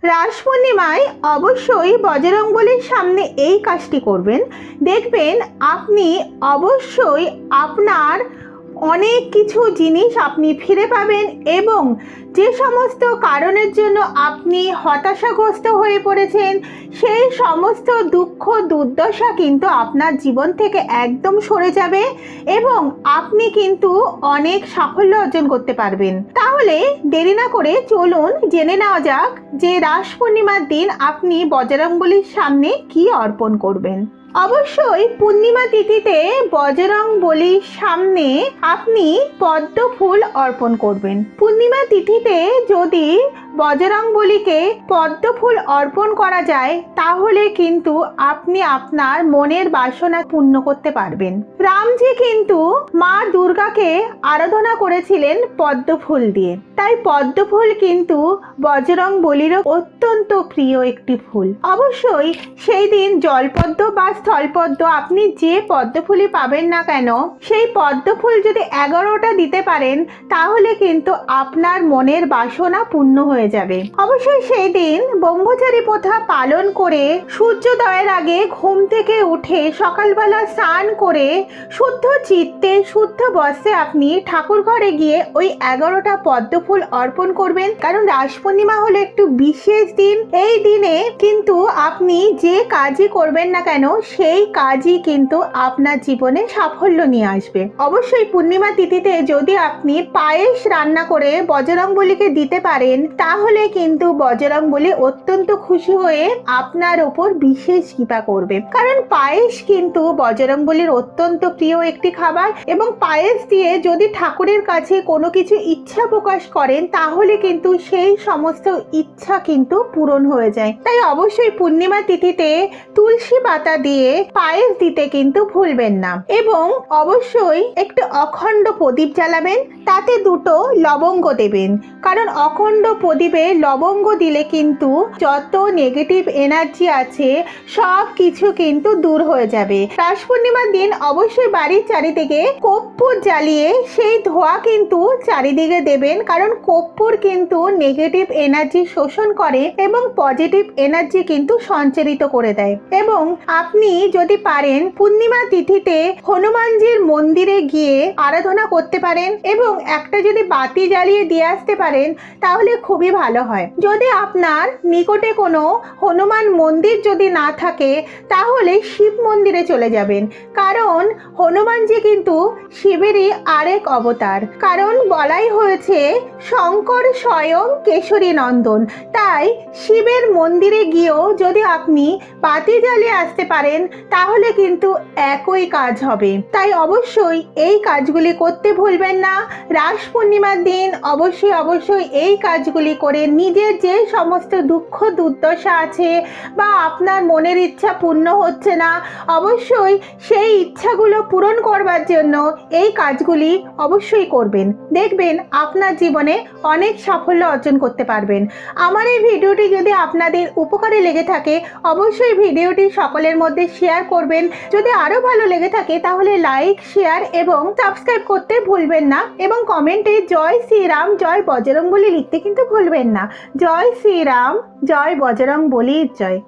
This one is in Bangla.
রাস পূর্ণিমায় অবশ্যই বজরংবলীর সামনে এই কাজটি করবেন। দেখবেন আপনি অবশ্যই আপনার অনেক কিছু জিনিস আপনি ফিরে পাবেন এবং যে সমস্ত কারণের জন্য আপনি হতাশাগ্রস্ত হয়ে পড়েছেন সেই সমস্ত দুঃখ দুর্দশা কিন্তু আপনার জীবন থেকে একদম সরে যাবে এবং আপনি কিন্তু অনেক সাফল্য অর্জন করতে পারবেন। তাহলে দেরি না করে চলুন জেনে নেওয়া যাক যে রাস পূর্ণিমার দিন আপনি বজরংবলীর সামনে কি অর্পণ করবেন। অবশ্যই পূর্ণিমা তিথিতে বজরংবলীর সামনে আপনি পদ্ম ফুল অর্পণ করবেন। পূর্ণিমা তিথিতে যদি বজরংবলীকে পদ্ম ফুল অর্পণ করা যায় তাহলে কিন্তু আপনি আপনার মনের বাসনা পূর্ণ করতে পারবেন। রামজি কিন্তু মা দুর্গাকে আরাধনা করেছিলেন পদ্ম ফুল দিয়ে, তাই পদ্ম ফুল কিন্তু বজরংবলীরও অত্যন্ত প্রিয় একটি ফুল। অবশ্যই সেই দিন জলপদ্ম বা স্থলপদ্ম আপনি যে পদ্ম ফুলই পাবেন না কেন সেই পদ্ম ফুল যদি 11টা দিতে পারেন তাহলে কিন্তু আপনার মনের বাসনা পূর্ণ হয়ে যাবে। অবশ্যই সেই দিন ব্রহ্মচারী প্রথা পালন করে সূর্যোদয়ের আগে ঘুম থেকে উঠে সকালবেলা স্নান করে শুদ্ধ চিত্তে শুদ্ধ বস্ত্রে আপনি ঠাকুর ঘরে গিয়ে ওই 11টা পদ্ম ফুল অর্পণ করবেন। কারণ রাস পূর্ণিমা হলো একটু বিশেষ দিন। এই দিনে কিন্তু আপনি যে কাজই করবেন না কেন সেই কাজই কিন্তু আপনার জীবনে সাফল্য নিয়ে আসবে। অবশ্যই পূর্ণিমা তিথিতে যদি আপনি পায়েস রান্না করে বজরংবলীকে দিতে পারেন তাহলে কিন্তু বজরংবলী অত্যন্ত খুশি হয়ে আপনার ওপর বিশেষ কৃপা করবে। কারণ পায়েস কিন্তু বজরংবলীর অত্যন্ত প্রিয় একটি খাবার এবং পায়েস দিয়ে যদি ঠাকুরের কাছে কোনো কিছু ইচ্ছা প্রকাশ করেন তাহলে কিন্তু সেই সমস্ত ইচ্ছা কিন্তু পূরণ হয়ে যায়। তাই অবশ্যই পূর্ণিমা তিথিতে তুলসী পাতা দিয়ে পায়েস দিতে কিন্তু ভুলবেন না এবং অবশ্যই একটু অখণ্ড প্রদীপ জ্বালাবেন, তাতে দুটো লবঙ্গ দেবেন। কারণ অখণ্ড প্রদীপে লবঙ্গ দিলে কিন্তু যত নেগেটিভ এনার্জি আছে সব কিছু কিন্তু দূর হয়ে যাবে। রাস পূর্ণিমার দিন অবশ্যই বাড়ির চারিদিকে কর্পূর জ্বালিয়ে সেই ধোঁয়া কিন্তু চারিদিকে দেবেন। কারণ কর্পূর কিন্তু নেগেটিভ এনার্জি শোষণ করে এবং পজিটিভ এনার্জি কিন্তু সঞ্চারিত করে দেয়। এবং আপনি যদি পারেন পূর্ণিমা তিথিতে হনুমানজির মন্দিরে গিয়ে আরাধনা করতে পারেন এবং একটা যদি বাতি জ্বালিয়ে দিয়ে আসতে পারেন তাহলে খুবই ভালো হয়। যদি আপনার নিকটে কোনো হনুমান মন্দির যদি না থাকে তাহলে শিব মন্দিরে চলে যাবেন। কারণ হনুমানজি কিন্তু শিবেরই আরেক অবতার। কারণ বলাই হয়েছে শঙ্কর স্বয়ং কেশরী নন্দন। তাই শিবের মন্দিরে গিয়েও যদি আপনি বাতি জ্বালিয়ে আসতে পারেন তাহলে কিন্তু একই কাজ হবে। তাই অবশ্যই এই কাজগুলি করতে ভুলবেন না। রাস পূর্ণিমার দিন অবশ্যই এই কাজগুলি করে নিজের যে সমস্ত দুঃখ দুর্দশা আছে বা আপনার মনের ইচ্ছা পূর্ণ হচ্ছে না অবশ্যই সেই ইচ্ছাগুলো পূরণ করবার জন্য এই কাজগুলি অবশ্যই করবেন। দেখবেন আপনার জীবনে অনেক সাফল্য অর্জন করতে পারবেন। আমার এই ভিডিওটি যদি আপনাদের উপকারে লেগে থাকে অবশ্যই ভিডিওটি সকলের মধ্যে শেয়ার করবেন। যদি আরও ভালো লেগে থাকে তাহলে লাইক শেয়ার এবং সাবস্ক্রাইব করতে ভুলবেন না এবং কমেন্টে জয় শ্রীরাম জয় বজরংবলী লিখতে কিন্তু ভুলবেন না। জয় শ্রীরাম জয় বজরংবলীর জয়।